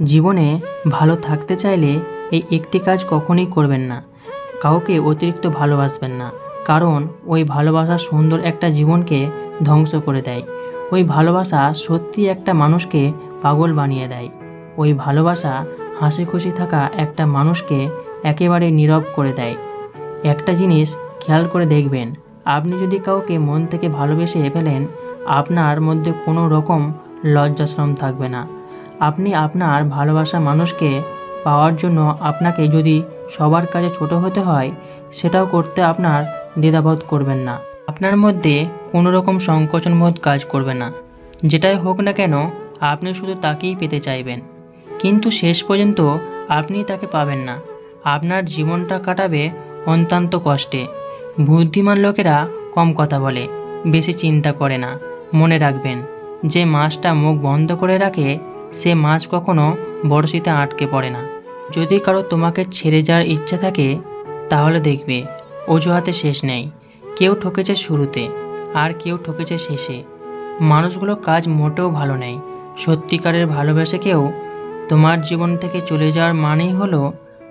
জীবনে ভালো থাকতে চাইলে এই একটি কাজ কখনোই করবেন না। কাউকে অতিরিক্ত ভালোবাসবেন না। কারণ ওই ভালোবাসা সুন্দর একটা জীবনকে ধ্বংস করে দেয়। ওই ভালোবাসা সত্যিই একটা মানুষকে পাগল বানিয়ে দেয়। ওই ভালোবাসা হাসি খুশি থাকা একটা মানুষকে একেবারে নীরব করে দেয়। একটা জিনিস খেয়াল করে দেখবেন, আপনি যদি কাউকে মন থেকে ভালোবেসে ফেলেন, আপনার মধ্যে কোনো রকম লজ্জাশরম থাকবে না। আপনি আপনার ভালোবাসা মানুষকে পাওয়ার জন্য আপনাকে যদি সবার কাছে ছোট হতে হয়, সেটাও করতে আপনার দ্বিধাবোধ করবেন না। আপনার মধ্যে কোনো রকম সংকোচনবোধ কাজ করবে না। যেটাই হোক না কেন, আপনি শুধু তাকেই পেতে চাইবেন, কিন্তু শেষ পর্যন্ত আপনি তাকে পাবেন না। আপনার জীবনটা কাটাবে অত্যন্ত কষ্টে। বুদ্ধিমান লোকেরা কম কথা বলে, বেশি চিন্তা করে না। মনে রাখবেন, যে মাছটা মুখ বন্ধ করে রাখে সে মাছ কখনো বড়শিতে আটকে পড়ে না। যদি কারো তোমাকে ছেড়ে যাওয়ার ইচ্ছা থাকে, তাহলে দেখবে অজুহাতে শেষ নেই। কেউ ঠকেছে শুরুতে, আর কেউ ঠকেছে শেষে। মানুষগুলো কাজ মোটেও ভালো নেই। সত্যিকারের ভালোবেসে কেউ তোমার জীবন থেকে চলে যাওয়ার মানেই হলো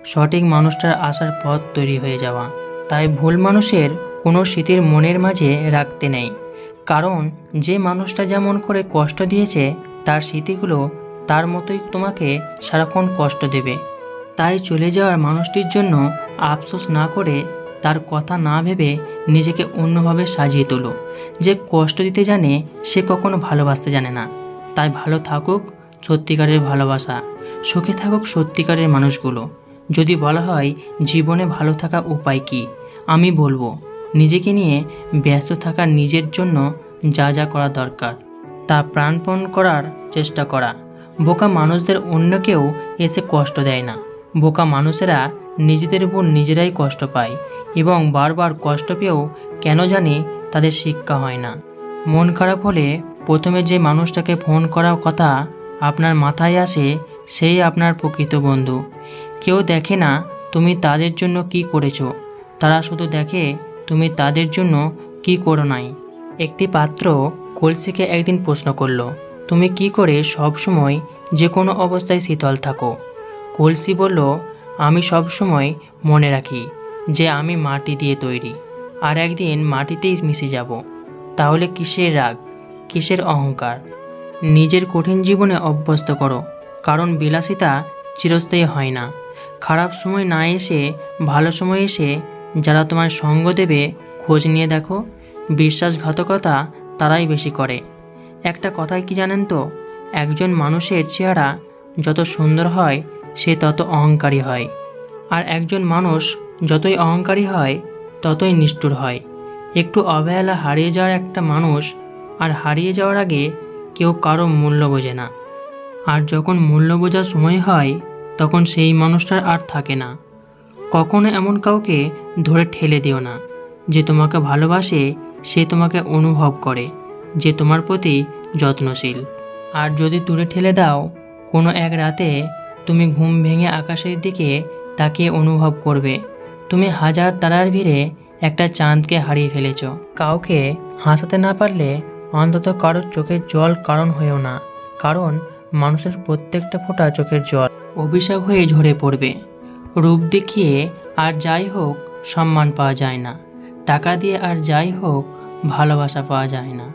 সঠিক মানুষটার আসার পথ তৈরি হয়ে যাওয়া। তাই ভুল মানুষের কোনো স্মৃতির মনের মাঝে রাখতে নেই। কারণ যে মানুষটা যেমন করে কষ্ট দিয়েছে, তার স্মৃতিগুলো তার মতোই তোমাকে সারাক্ষণ কষ্ট দেবে। তাই চলে যাওয়ার মানুষটির জন্য আফসোস না করে, তার কথা না ভেবে নিজেকে অন্যভাবে সাজিয়ে তোলো। যে কষ্ট দিতে জানে সে কখনো ভালোবাসতে জানে না। তাই ভালো থাকুক সত্যিকারের ভালোবাসা, সুখে থাকুক সত্যিকারের মানুষগুলো। যদি বলা হয় জীবনে ভালো থাকার উপায় কী, আমি বলবো নিজেকে নিয়ে ব্যস্ত থাকা, নিজের জন্য যা যা করা দরকার তা প্রাণপণ করার চেষ্টা করা। বোকা মানুষদের অন্য কেউ এসে কষ্ট দেয় না। বোকা মানুষেরা নিজেদের উপর নিজেরাই কষ্ট পায়, এবং বারবার কষ্ট পেয়েও কেন জানি তাদের শিক্ষা হয় না। মন খারাপ হলে প্রথমে যে মানুষটাকে ফোন করার কথা আপনার মাথায় আসে, সেই আপনার প্রকৃত বন্ধু। কেউ দেখে না তুমি তাদের জন্য কি করেছো, তারা শুধু দেখে তুমি তাদের জন্য কি করো নাই। একটি পাত্র কলসিকে একদিন প্রশ্ন করল, তুমি কি করে সব সময় যে কোনো অবস্থায় শীতল থাকো? কলসি বলল, আমি সব সময় মনে রাখি যে আমি মাটি দিয়ে তৈরি, আর একদিন মাটিতেই মিশে যাব। তাহলে কিসের রাগ, কিসের অহংকার? নিজের কঠিন জীবনে অভ্যস্ত করো, কারণ বিলাসিতা চিরস্থায়ী হয় না। খারাপ সময় না এসে ভালো সময় এসে যারা তোমার সঙ্গ দেবে, খোঁজ নিয়ে দেখো। বিশ্বাসঘাতকতা তারাই বেশি করে। একটা কথাই কি জানেন তো, একজন মানুষের চেহারা যত সুন্দর হয় সে তত অহংকারী হয়, আর একজন মানুষ যতই অহংকারী হয় ততই নিষ্ঠুর হয়। একটু অবহেলা হারিয়ে যাওয়ার একটা মানুষ, আর হারিয়ে যাওয়ার আগে কেউ কারো মূল্য বোঝে না। আর যখন মূল্য বোঝার সময় হয়, তখন সেই মানুষটার আর থাকে না। কখনো এমন কাউকে ধরে ঠেলে দিও না যে তোমাকে ভালোবাসে, সে তোমাকে অনুভব করে, যে তোমার প্রতি যত্নশীল। আর যদি দূরে ঠেলে দাও, কোনো এক রাতে তুমি ঘুম ভেঙে আকাশের দিকে তাকিয়ে অনুভব করবে তুমি হাজার তারার ভিড়ে একটা চাঁদকে হারিয়ে ফেলেছ। কাউকে হাসাতে না পারলে অন্তত কারোর চোখের জল কারণ হয়েও না, কারণ মানুষের প্রত্যেকটা ফোঁটা চোখের জল অভিশাপ হয়ে ঝরে পড়বে। রূপ দেখিয়ে আর যাই হোক সম্মান পাওয়া যায় না, টাকা দিয়ে আর যাই হোক ভালোবাসা পাওয়া যায় না।